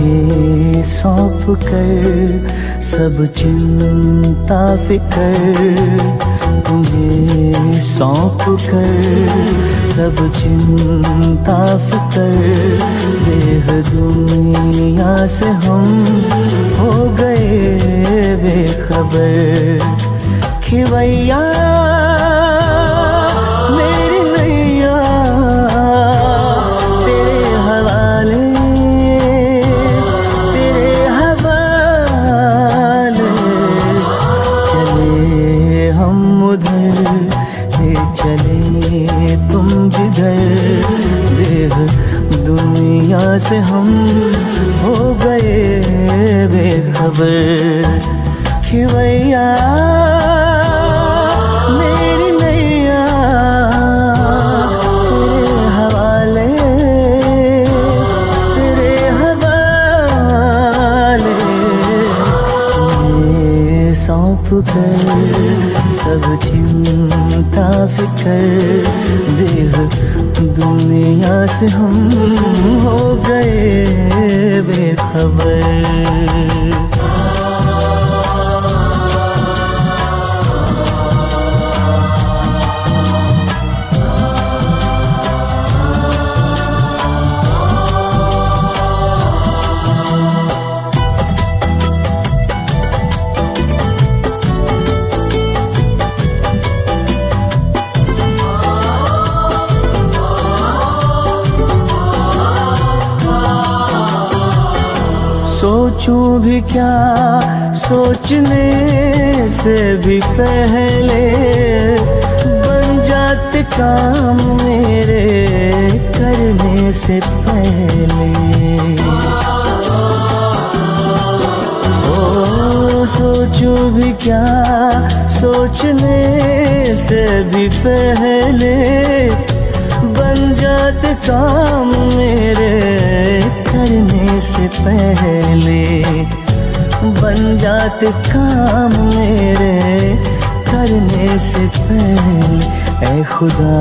तुम्हें सौंप कर सब चिंता फिकर, तुम्हें सौंप कर सब चिंता फिकर, देह दुनिया से हम हो गए बेखबर। खिवैया मेरी नैया तेरे हवाले, तेरे हवाले, चले हम उधर ले चले तुम जिधर, देह दुनिया से हम हो गए बेखबर। खिवैया मेरी नैया तेरे हवाले, तेरे हवाले, तुम्हें सौंप कर सब चिंता फिकर, देह दुनिया से हम हो गए बेखबर। सोचूं भी क्या सोचने से भी पहले, बन जाते काम मेरे करने से पहले। ओ सोचूं भी क्या सोचने से भी पहले, बन जाते काम मेरे करने से पहले, बन जाते काम मेरे करने से पहले। ऐ खुदा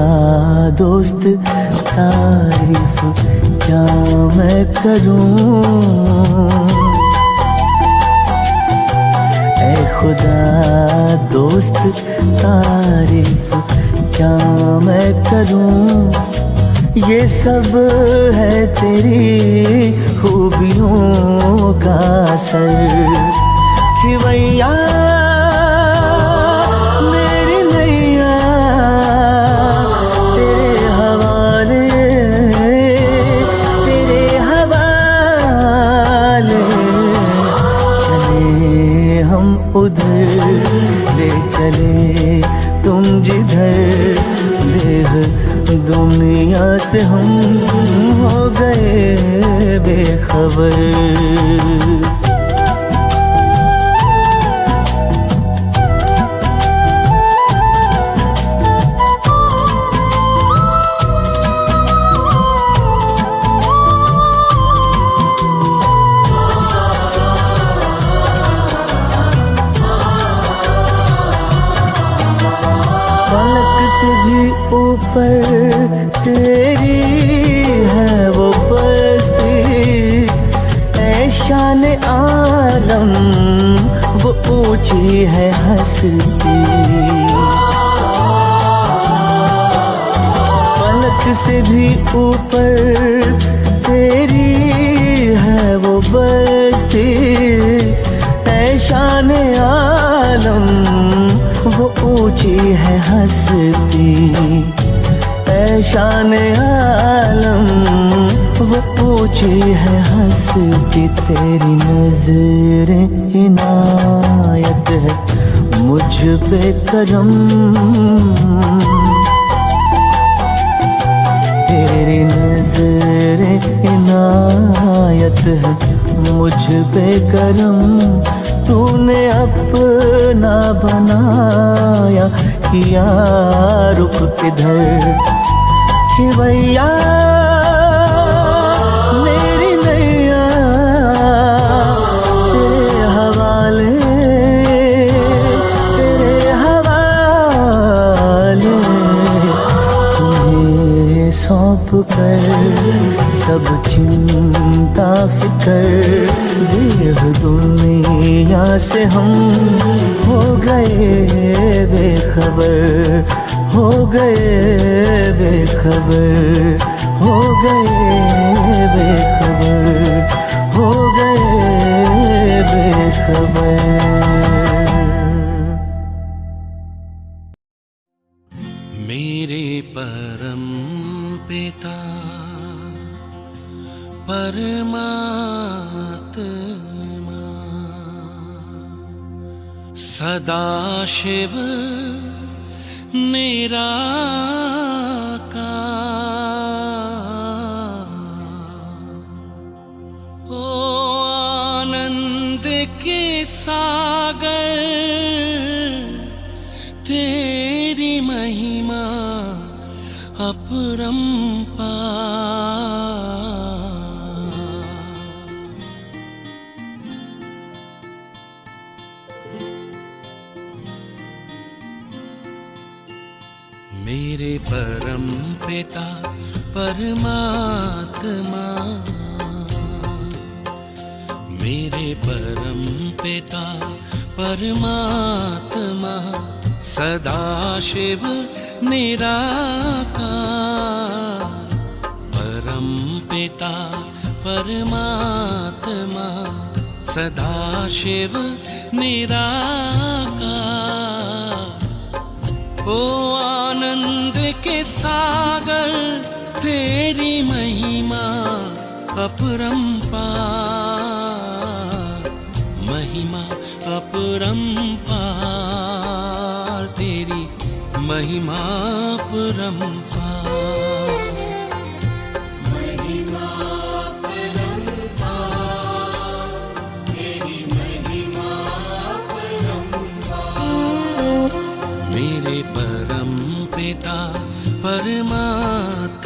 दोस्त तारीफ क्या मैं करूं, ऐ खुदा दोस्त तारीफ क्या मैं करूं, ये सब है तेरी खूबियों का असर। खिवैया मेरी नैया तेरे हवाले, तेरे हवाले, चले हम उधर ले चले तुम जिधर, देह दुनिया से हम हो गए बेखबर। फलक से भी ऊपर तेरी है वो बस्ती, ऐ शान आलम वो ऊंची है हस्ती। फलक से भी ऊपर तेरी है वो बस्ती, ऐ शान आलम वो ऊंची है हस्ती, ऐ शान आलम वो ऊंची है हस्ती। तेरी नज़रें इनायत है मुझ पे करम, तेरी नज़रें इनायत है मुझ पे करम, तूने अपना बनाया किया रुख किधर। खिवैया मेरी नैया तेरे हवाले, तेरे हवाले, तुम्हें सौंप कर, सब चिंता फिकर देह दुनिया से हम हो गए बेखबर, हो गए बेखबर, हो गए बेखबर, हो गए बेखबर। मेरे परम पिता परमात्मा सदाशिव निराकार, ओ आनंद के सागर तेरी महिमा अपरंपार। मेरे परम पिता परमात्मा, मेरे परम पिता परमात्मा सदाशिव निराकार, परम पिता परमात्मा सदाशिव निराकार, ओ आनंद के सागर तेरी महिमा अपरंपार, महिमा अपरंपार, तेरी महिमा अपरंपार। महिमा अपरंपार, तेरी महिमा अपरंपार। मेरे परम पिता परमात्मा,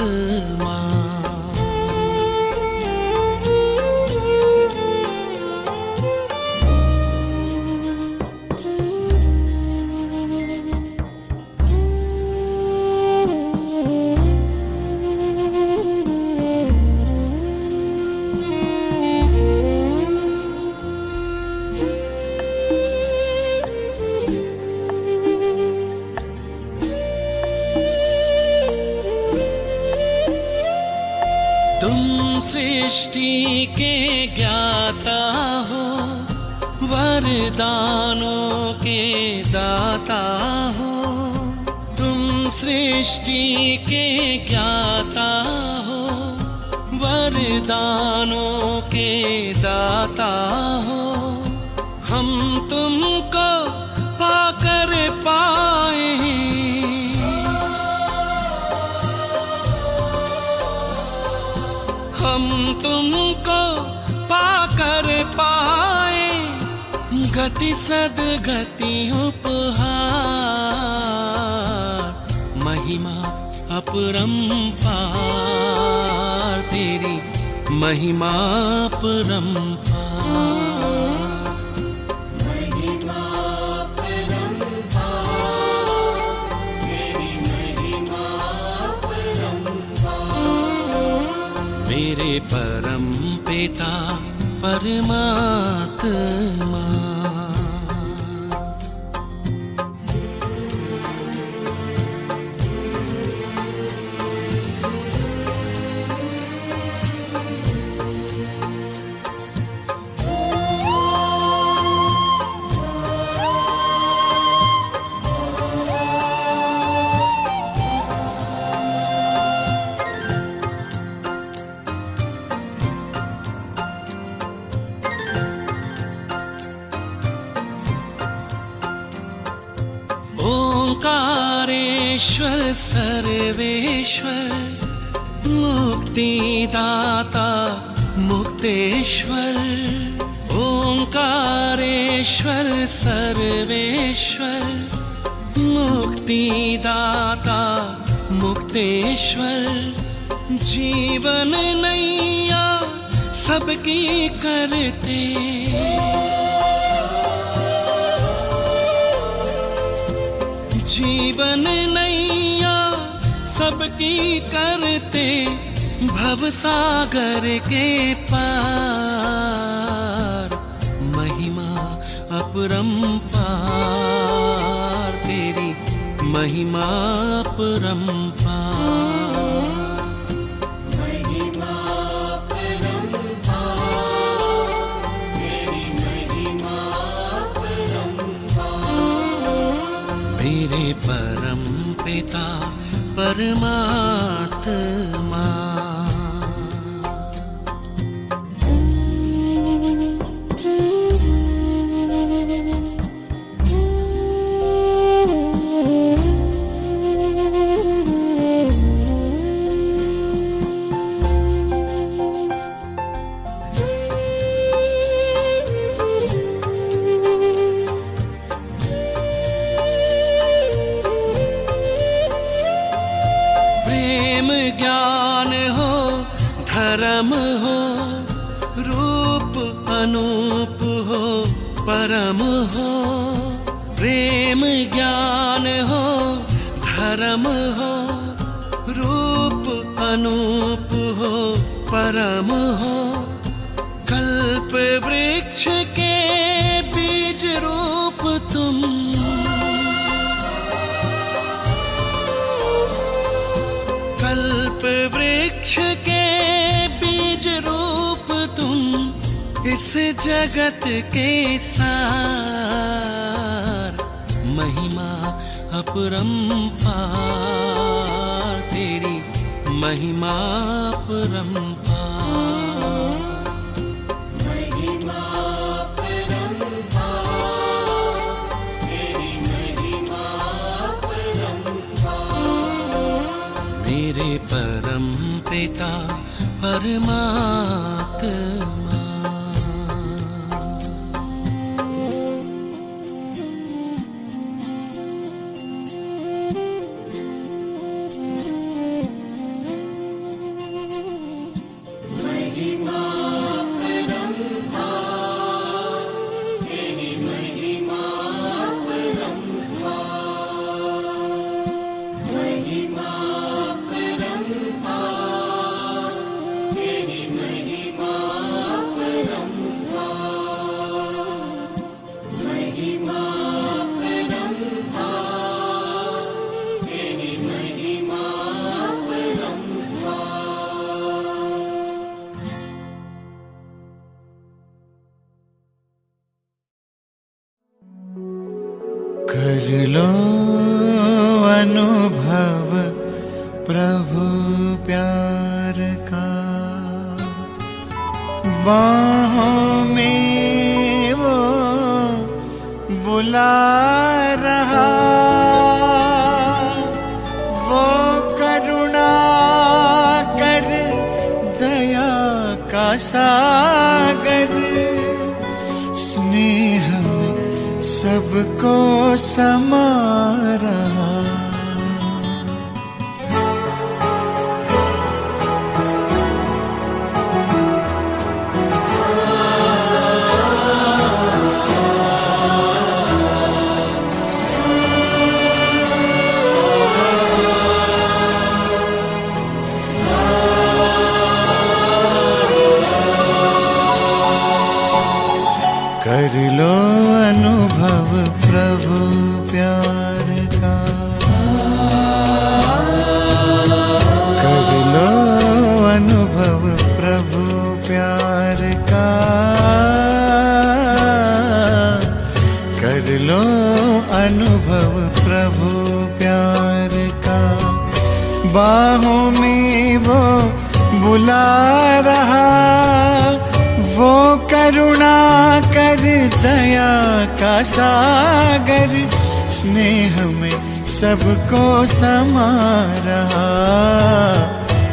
तुम सृष्टि के ज्ञाता हो, वरदानों के दाता हो। तुम सृष्टि के ज्ञाता हो, वरदानों के दाता हो। हम तुमको पाकर पाए, हम तुमको पाकर पाए, गति सदगति उपहार, महिमा अपरंपार, तेरी महिमा अपरंपार। महिमा अपरंपार, तेरी महिमा अपरंपार। मेरे परम पिता परमात्मा, ओंकारेश्वर सर्वेश्वर, मुक्तिदाता मुक्तेश्वर। ओंकारेश्वर सर्वेश्वर, मुक्तिदाता मुक्तेश्वर। जीवन नैया सबकी करते, जीवन नैया सबकी करते भवसागर के पार। महिमा अपरंपार तेरी महिमा अपरंपार। महिमा परंपार तेरी महिमा परंपार। मेरे परम पिता परमात्मा। ज्ञान हो धर्म हो रूप अनूप हो परम हो। प्रेम ज्ञान हो धर्म हो रूप अनूप हो परम हो। कल्प वृक्ष के बीज रूप तुम। कल्प वृक्ष के बीज रूप तुम इस जगत के सार। महिमा अपरंपार तेरी महिमा अपरंपार। महिमा परंपार तेरी महिमा परंपार। मेरे परम पिता परमात्मा। महिमा परंपार तेरी महिमा परंपार। महिमा परंपार तेरी महिमा परंपार। महिमा परंपार तेरी महिमा परंपार। कर लो अनुभव प्रभु प्यार का। बाहों में वो बुला रहा। वो करुणा कर दया का सागर। स्नेह में सबको समा रहा। कर लो अनुभव प्रभु प्यार का। कर लो अनुभव प्रभु प्यार का। कर लो अनुभव प्रभु प्यार का। बाहों में वो बुला रहा। वो करुणा कर दया का सागर। स्नेह में सबको समा रहा।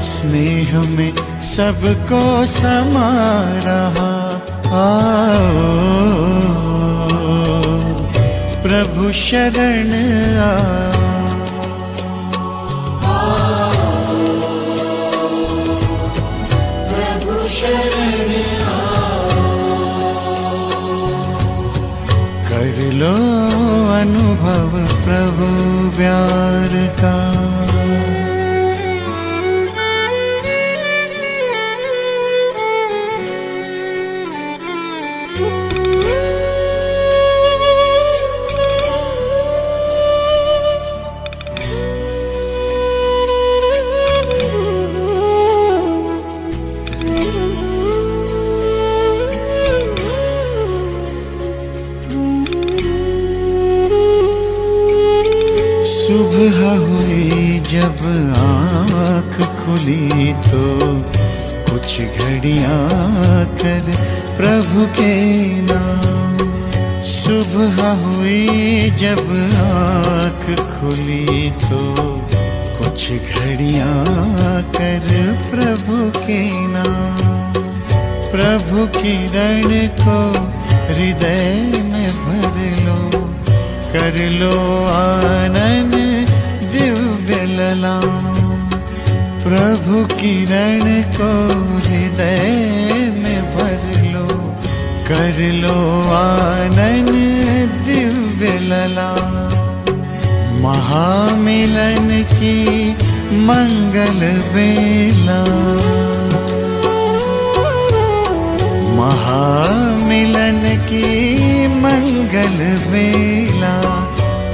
स्नेह में सबको समा रहा। आओ प्रभु शरण आओ। प्रभु शरण कर लो अनुभव प्रभु प्यार का। कुछ घड़ियां कर प्रभु के नाम। सुबह हुई जब आँख खुली तो कुछ घड़ियां कर प्रभु के नाम। प्रभु किरण को हृदय में भर लो, कर लो आनंद दिव्य ललाम। प्रभु किरण को हृदय में भर लो, कर लो आनंद दिव्य ललाम। महामिलन की मंगल बेला, महामिलन की मंगल बेला।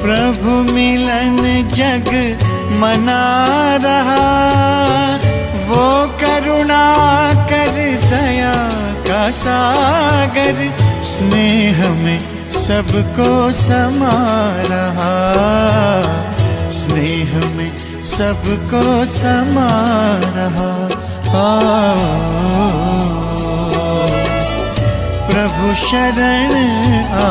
प्रभु मिलन जग मना रहा, वो करुणा कर दया का सागर। स्नेह में सबको समा रहा, स्नेह में सबको समा रहा। प्रभु शरण आ।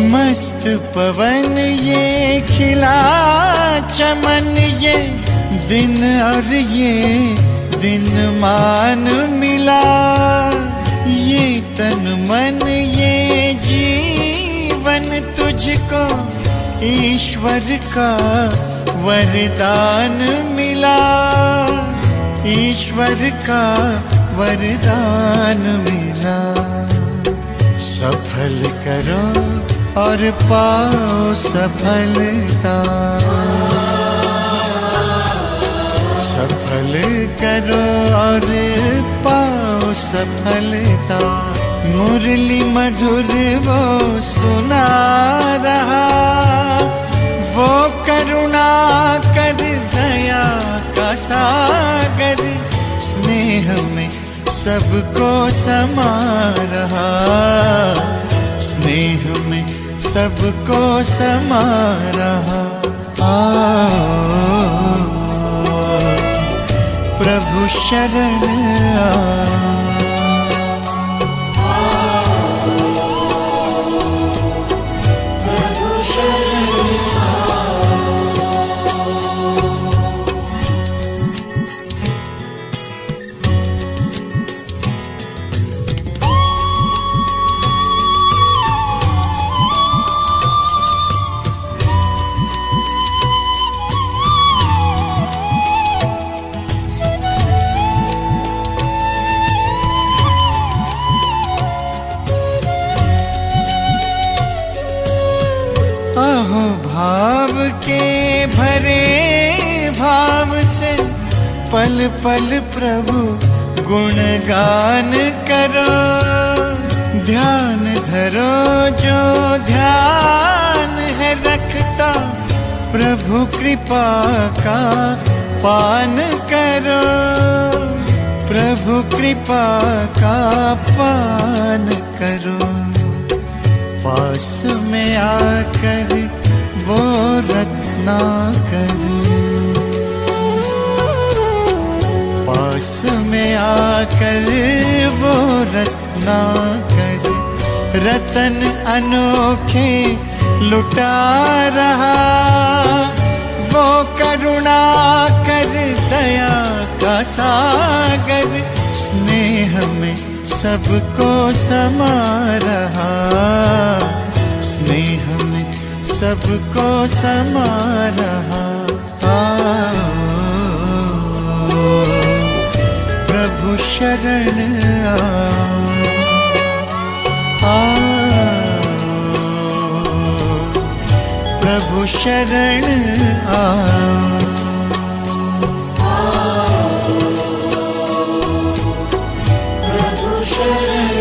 मस्त पवन ये खिला चमन, ये दिन और ये दिन मान मिला। ये तन मन ये जीवन तुझको ईश्वर का वरदान मिला, ईश्वर का वरदान मिला। सफल करो और पाओ सफलता, सफल करो और पाओ सफलता। मुरली मधुर वो सुना रहा, वो करुणा कर दया का सागर। स्नेह में सबको समा रहा, स्नेह में सबको समा रहा। प्रभु शरण आ। अहो भाव के भरे भाव से पल पल प्रभु गुणगान करो। ध्यान धरो जो ध्यान है रखता, प्रभु कृपा का पान करो, प्रभु कृपा का पान करो। पास में आकर वो रत्नाकर, पास में आकर वो रत्नाकर। रतन अनोखे लुटा रहा, वो करुणा कर दया का सागर। स्नेह में सबको समा रहा, स्नेह में सबको समा रहा। प्रभु शरण आ, प्रभु शरण आ। प्रभु शरण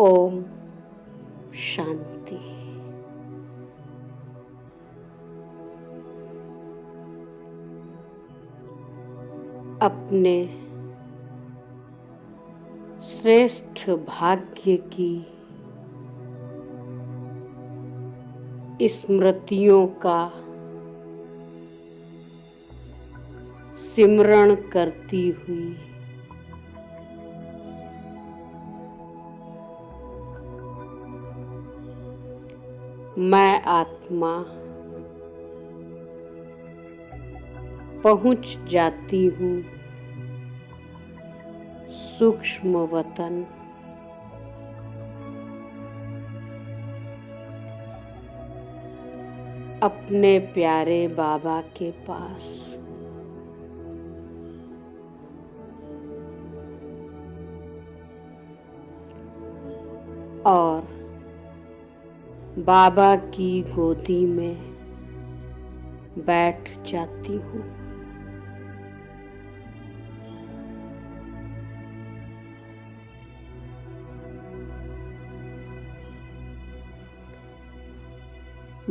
ओम शांति। अपने श्रेष्ठ भाग्य की स्मृतियों का सिमरण करती हुई मैं आत्मा पहुंच जाती हूँ सूक्ष्म वतन, अपने प्यारे बाबा के पास। और बाबा की गोदी में बैठ जाती हूँ।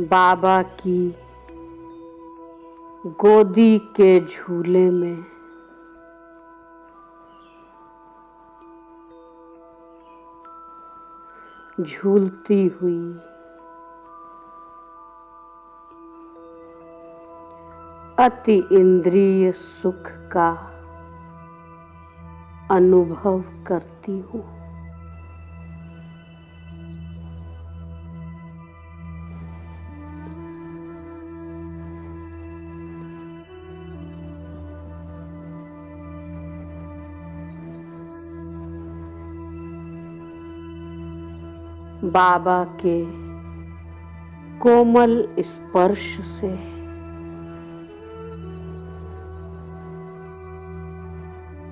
बाबा की गोदी के झूले में झूलती हुई अति इंद्रिय सुख का अनुभव करती हूँ। बाबा के कोमल स्पर्श से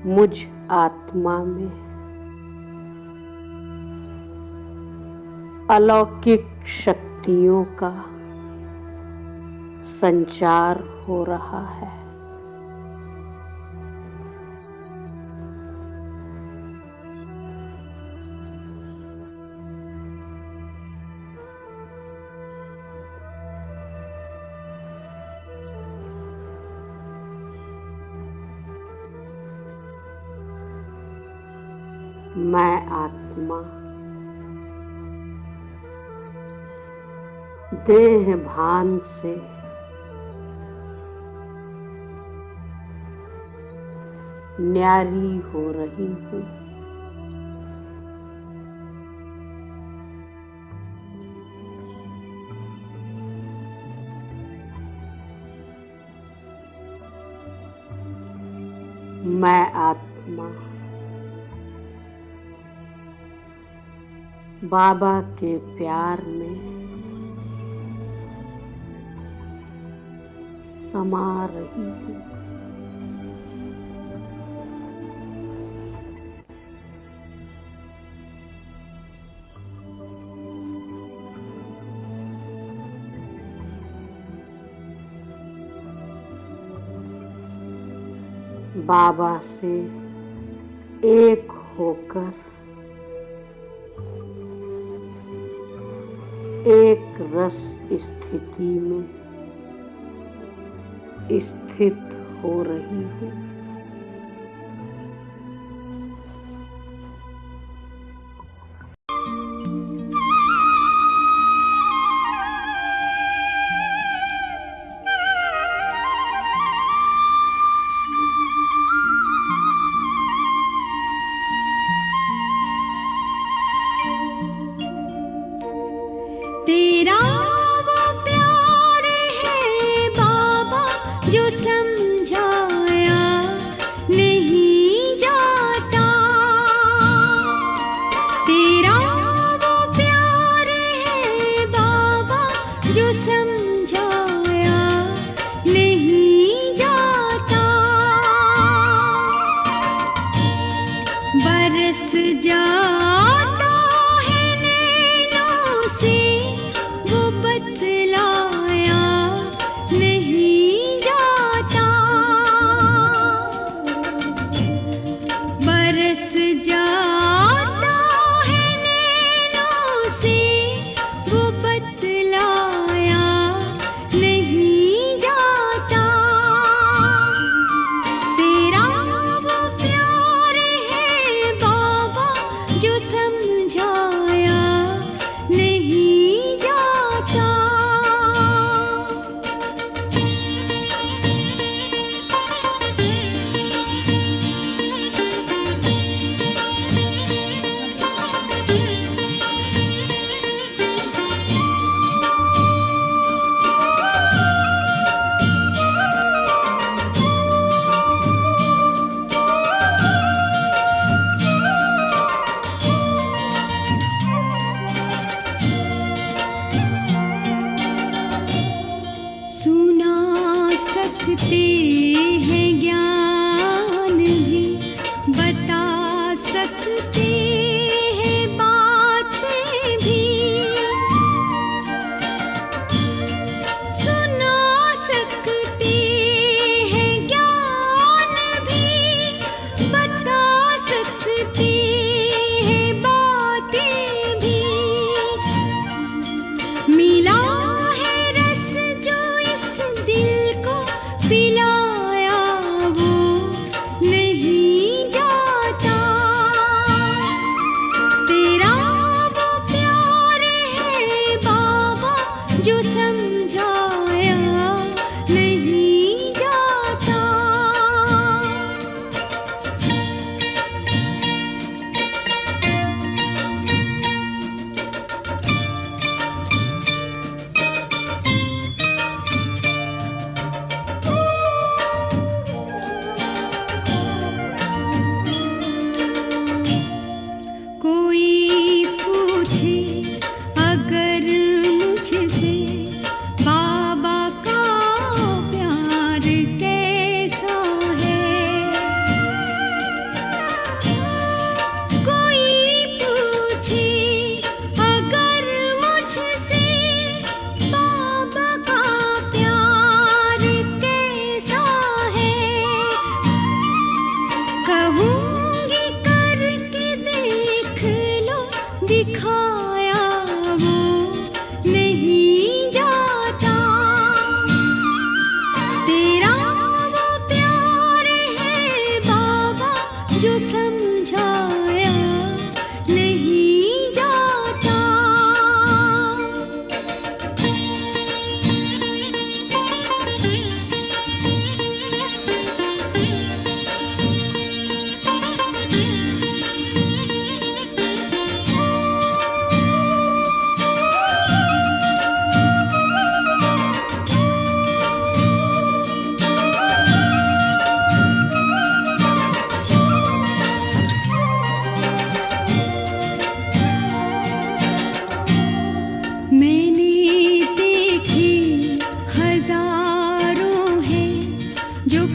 मुझ आत्मा में अलौकिक शक्तियों का संचार हो रहा है। मैं आत्मा देह भान से न्यारी हो रही हूँ। मैं आत्मा बाबा के प्यार में समा रही हूँ। बाबा से एक होकर एक रस स्थिति में स्थित हो रही हूँ। तेरा वो प्यार है बाबा जो समझाया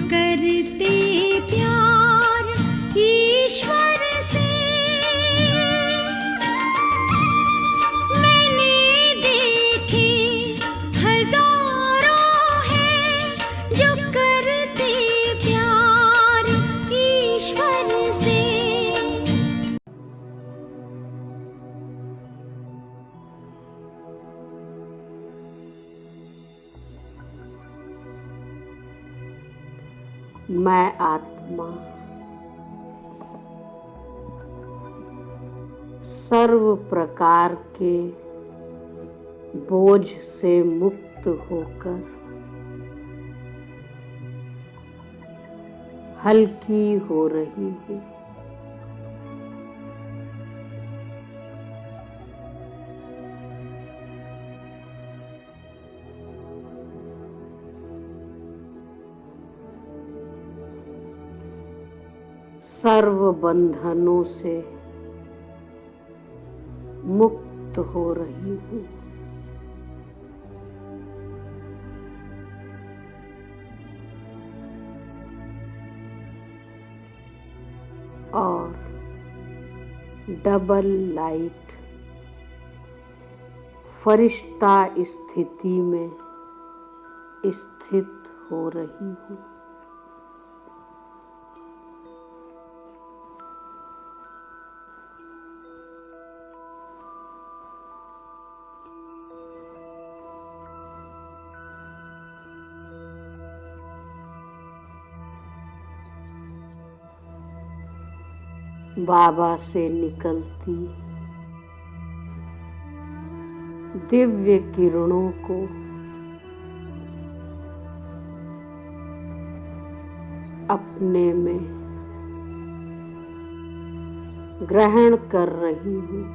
करते प्यार ईश्वर से। मैंने देखे हजारों हैं जो करते प्यार ईश्वर से। मैं आत्मा सर्व प्रकार के बोझ से मुक्त होकर हल्की हो रही हूँ। सर्व बंधनों से मुक्त हो रही हूँ। और डबल लाइट फरिश्ता स्थिति में स्थित हो रही हूँ। बाबा से निकलती दिव्य किरणों को अपने में ग्रहण कर रही हूँ।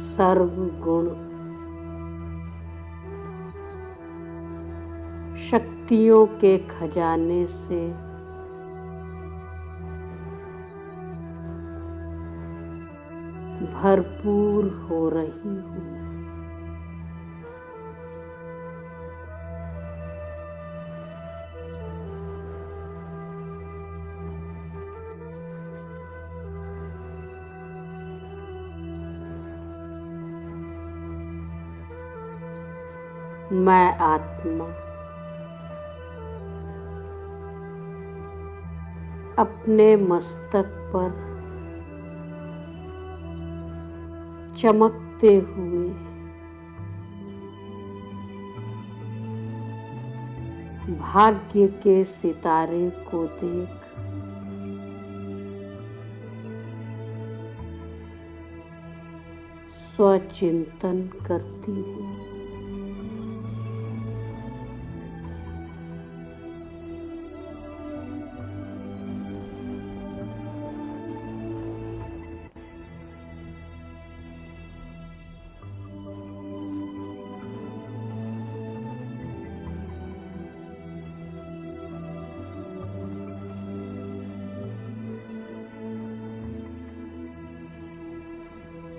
सर्वगुण शक्तियों के खजाने से भरपूर हो रही हूँ। मैं आत्मा अपने मस्तक पर चमकते हुए भाग्य के सितारे को देख स्वचिंतन करती हूँ।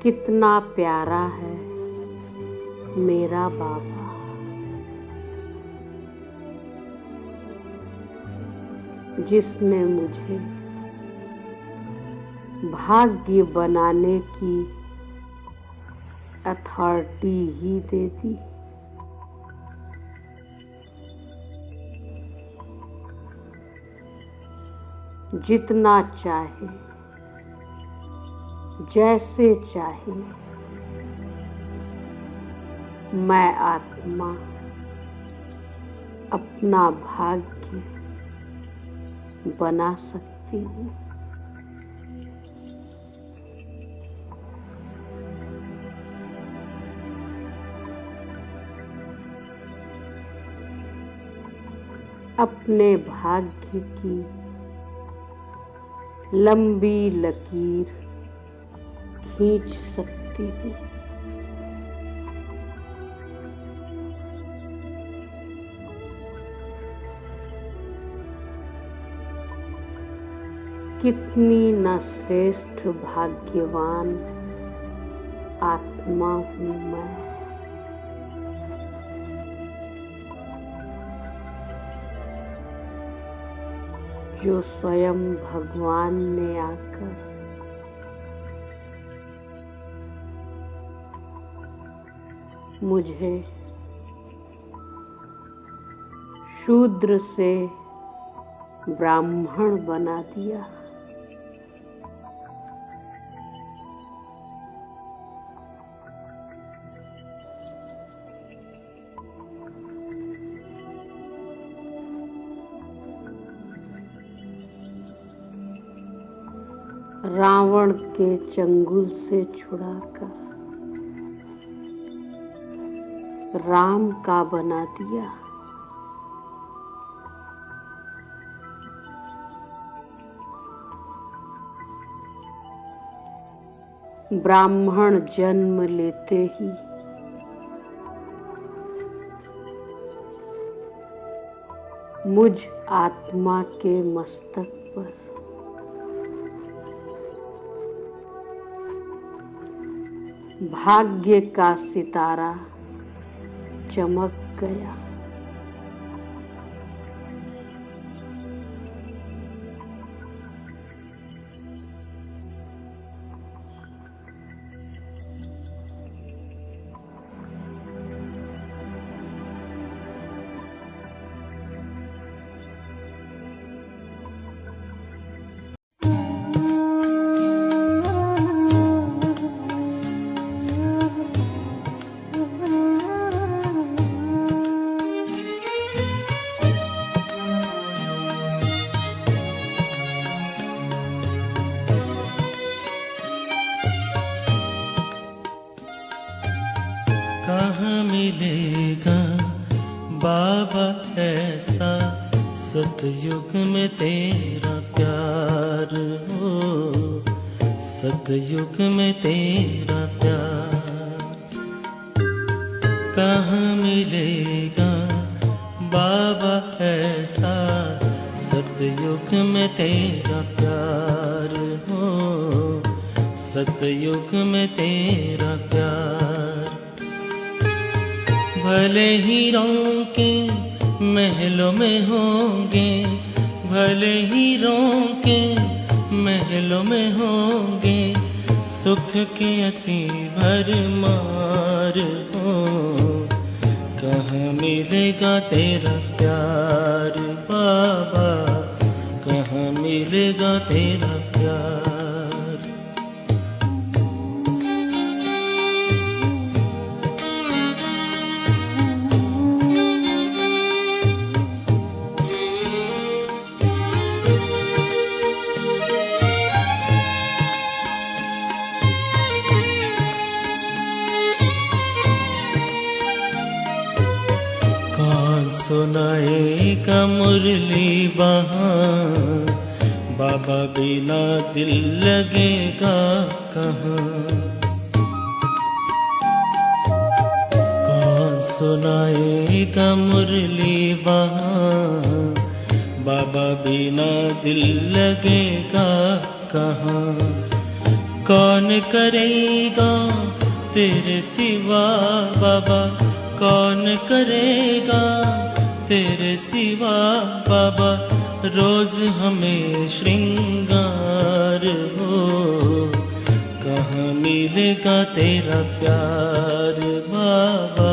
कितना प्यारा है मेरा बाबा। जिसने मुझे भाग्य बनाने की अथॉरिटी ही दे दी। जितना चाहे जैसे चाहे मैं आत्मा अपना भाग्य बना सकती हूँ। अपने भाग्य की लंबी लकीर खींच सकती हूँ। कितनी न श्रेष्ठ भाग्यवान आत्मा हूँ मैं। जो स्वयं भगवान ने आकर मुझे शूद्र से ब्राह्मण बना दिया। रावण के चंगुल से छुड़ाकर राम का बना दिया। ब्राह्मण जन्म लेते ही मुझ आत्मा के मस्तक पर भाग्य का सितारा चमक गया। कहाँ मिलेगा बाबा ऐसा सतयुग में तेरा प्यार हो, सतयुग में तेरा प्यार। कहाँ मिलेगा बाबा ऐसा सतयुग में तेरा प्यार हो, सतयुग में तेरा प्यार। भले ही रोके महलों में होंगे, भले ही रोके महलों में होंगे, सुख के अति भरमार हो। कहाँ मिलेगा तेरा प्यार बाबा, कहाँ मिलेगा तेरा प्यार। सुनाएगा मुरली वहाँ, बाबा बिना दिल लगेगा कहाँ। कौन सुनाएगा मुरली वहाँ, बाबा बिना दिल लगेगा कहाँ। कौन करेगा तेरे सिवा बाबा, कौन करेगा तेरे सिवा बाबा, रोज हमें श्रृंगार हो। कहाँ मिलेगा तेरा प्यार बाबा,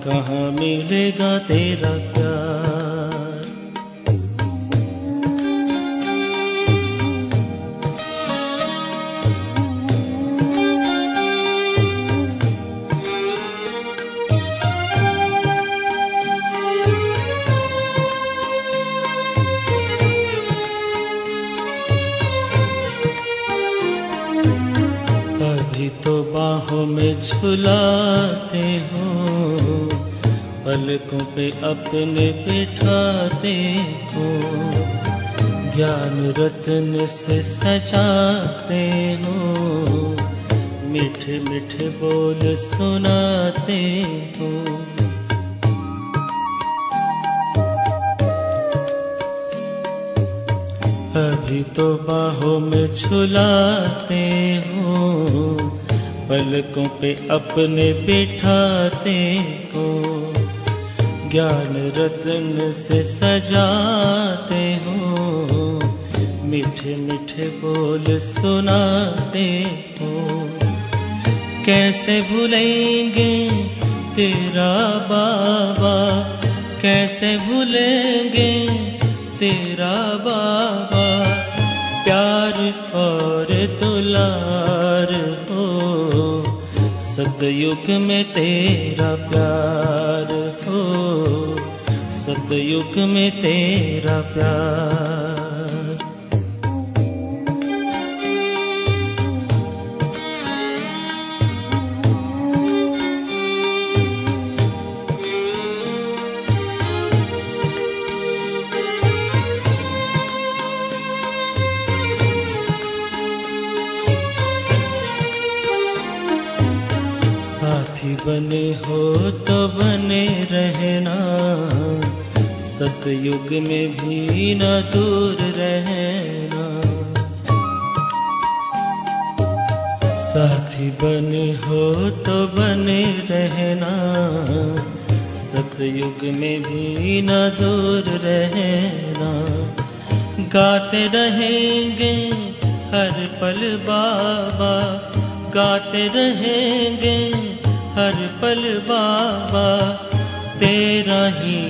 कहाँ मिलेगा तेरा प्यार। तो बाहों में झुलाते हो, पलकों पे अपने बिठाते हो, ज्ञान रत्न से सजाते हो, मीठे मीठे बोल सुनाते हो। कभी तो बाहों में छुलाते हो, पलकों पे अपने बिठाते हो, ज्ञान रत्न से सजाते हो, मीठे मीठे बोल सुनाते हो। कैसे भूलेंगे तेरा बाबा, कैसे भूलेंगे तेरा बाबा, प्यार और दुलार हो, सतयुग में तेरा प्यार हो, सतयुग में तेरा प्यार। साथी बने हो तो बने रहना, सतयुग में भी न दूर रहना। साथी बने हो तो बने रहना, सतयुग में भी न दूर रहना। गाते रहेंगे हर पल बाबा, गाते रहेंगे हर पल बाबा, तेरा ही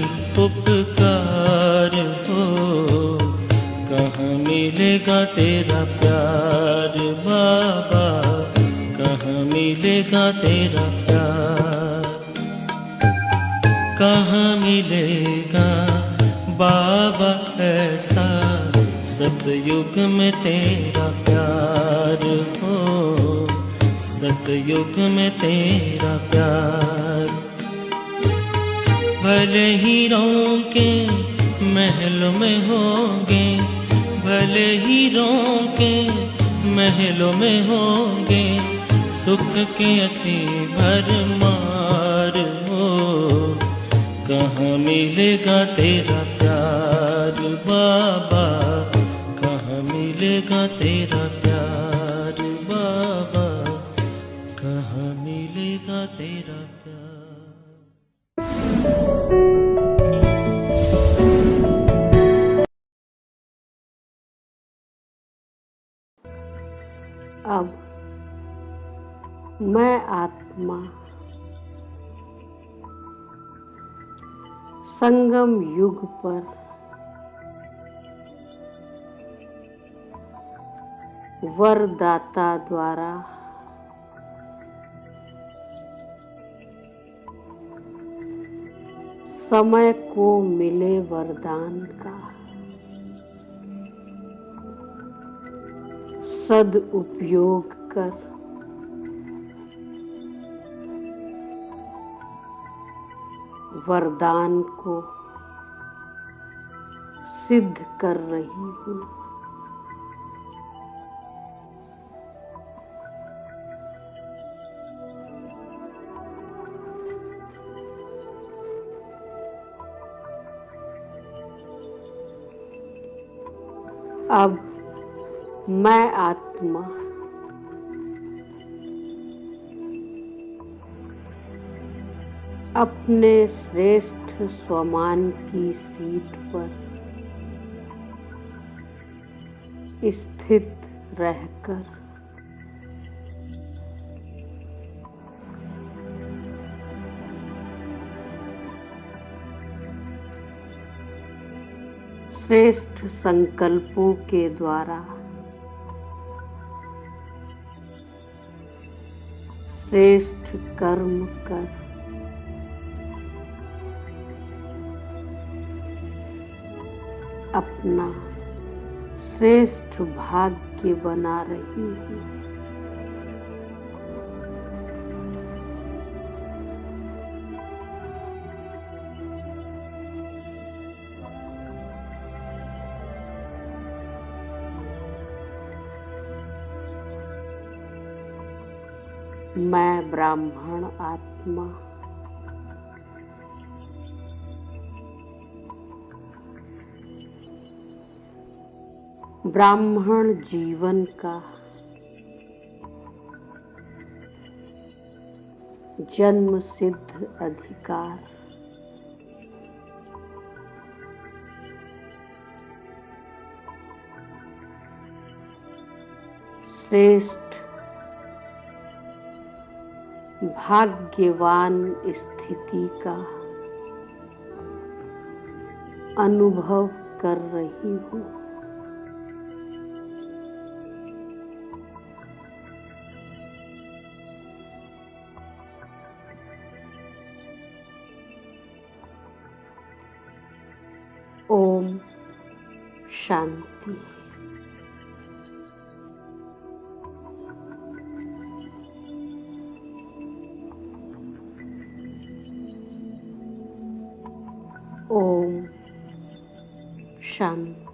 उपकार हो। कहाँ मिलेगा तेरा प्यार बाबा, कहाँ मिलेगा तेरा प्यार, कहाँ मिलेगा बाबा ऐसा, सतयुग में तेरा प्यार हो, सतयुग में तेरा प्यार। भले हीरों के महलों में होंगे, भले हीरों के महलों में होंगे, सुख के अति भरमार हो। कहाँ मिलेगा तेरा प्यार बाबा, कहाँ मिलेगा तेरा प्यार बाबा, कहाँ मिलेगा तेरा प्यार। अब मैं आत्मा संगम युग पर वरदाता द्वारा समय को मिले वरदान का सदुपयोग कर वरदान को सिद्ध कर रही हूँ। अब मैं आत्मा अपने श्रेष्ठ स्वमान की सीट पर स्थित रहकर श्रेष्ठ संकल्पों के द्वारा श्रेष्ठ कर्म कर अपना श्रेष्ठ भाग्य बना रही हूँ। मैं ब्राह्मण आत्मा ब्राह्मण जीवन का जन्म सिद्ध अधिकार, श्रेष्ठ भाग्यवान स्थिति का अनुभव कर रही हूँ। ओम शांति। ओम शांति।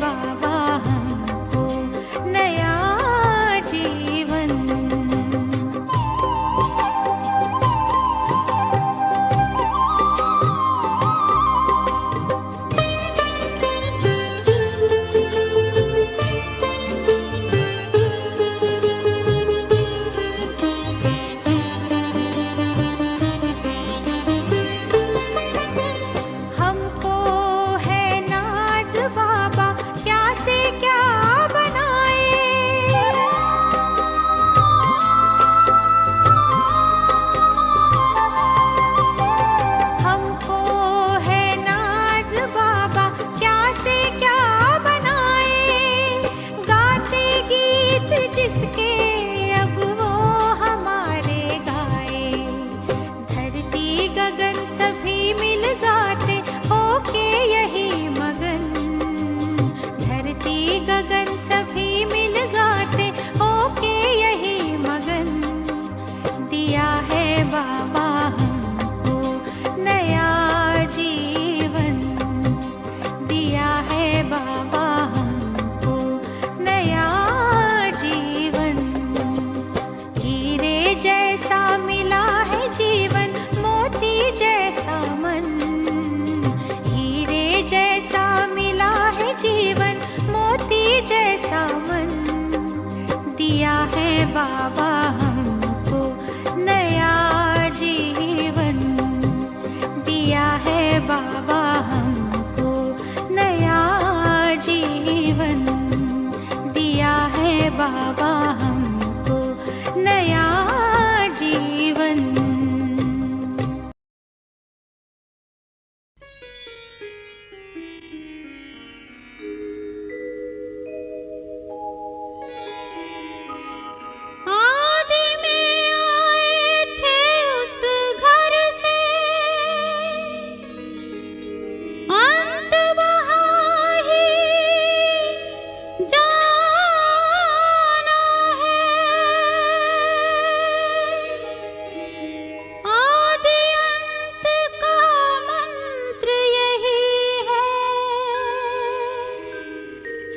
बाबा हमको नया जीवन। हमको है नाज बाबा, क्या से क्या बनाए। हमको है नाज बाबा, क्या से क्या बनाए। गाते गीत जिसके अब वो हमारे गाए। धरती गगन सभी मिल गाते होके यही मगन। धरती गगन सभी मिल गाते होके यही मगन। दिया है बाबा हमको नया जीवन। दिया है बाबा हमको नया जीवन। हीरे जैसा मिला है जीवन, मोती जैसा मन। हीरे जैसा मिला है जीवन, मोती जैसा मन। दिया है बाबा हमको नया जीवन। दिया है बाबा हमको नया जीवन। दिया है बाबा हमको नया जीवन। आदि में आए थे उस घर से, अंत वहाँ ही जाना है। आदि अंत का मंत्र यही है,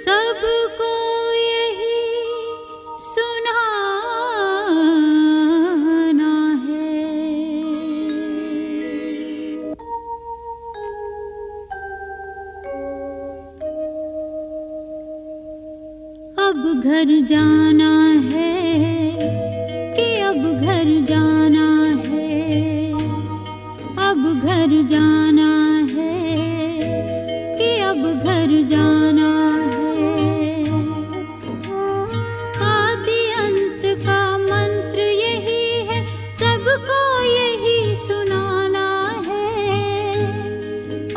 सबको यही सुनाना है। अब घर जाना है कि अब घर जाना है। अब घर जाना है कि अब घर जाना है। आदि अंत का मंत्र यही है, सबको यही सुनाना है।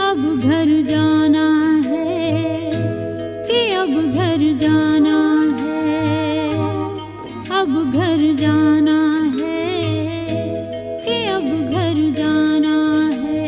अब घर जाना है कि अब घर जाना है। अब घर जाना है कि अब घर जाना है।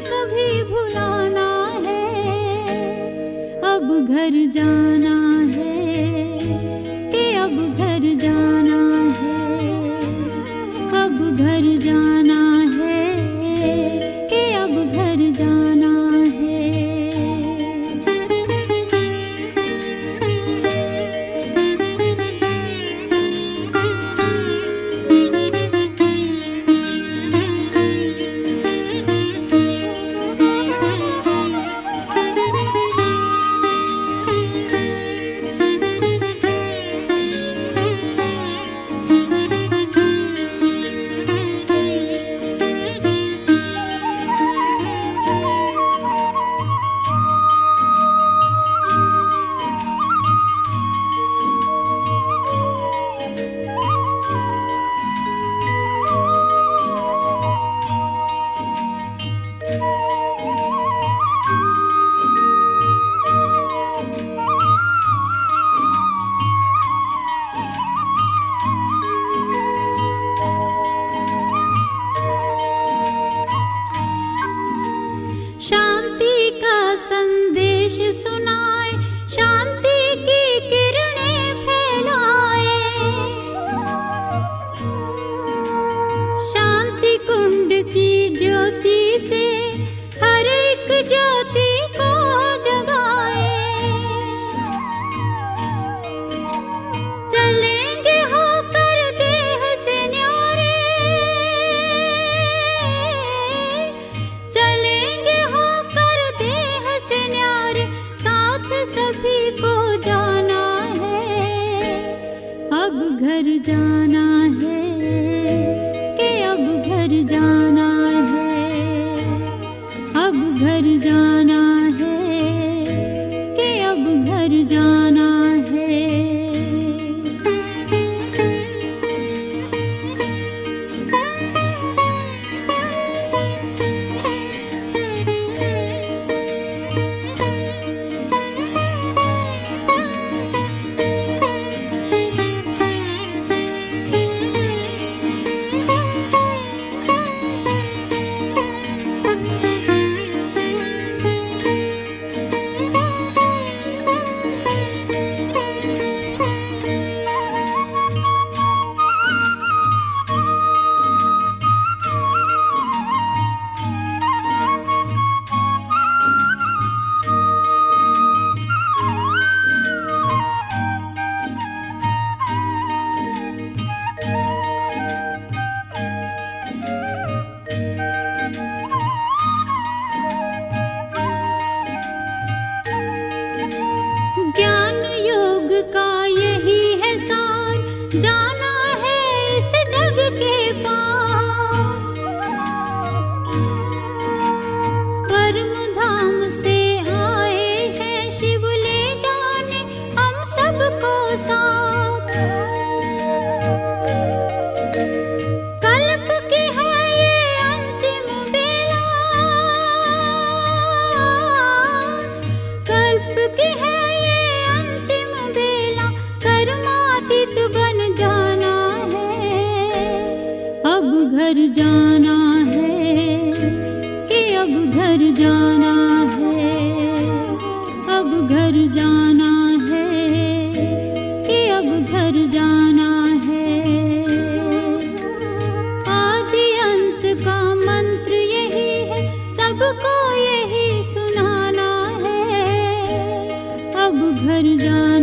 कभी भुलाना है। अब घर जाना है कि अब घर जाना है, अब घर जाना है कि अब घर जाना है। शांति का संदेश सुनाए, शांति की किरणें फैलाए, शांति कुंड की ज्योति से हर एक ज्योति को जगाए। चलेंगे होकर देह से न्यारे, चलेंगे होकर देह से न्यारे, साथ सभी को जाना है। अब घर जाना है कि अब घर जाना है, अब घर जाना है कि अब घर जाना है। ज्ञान योग का यही है सार, जाना है इस जग के पार। परम धाम से आए हैं शिव, ले जाने हम सबको साथ। कल्प की है ये अंतिम बेला, कल्प की है बन जाना है। अब घर जाना है कि अब घर जाना है, अब घर जाना है कि अब घर जाना है। आदि अंत का मंत्र यही है, सबको यही सुनाना है। अब घर जाना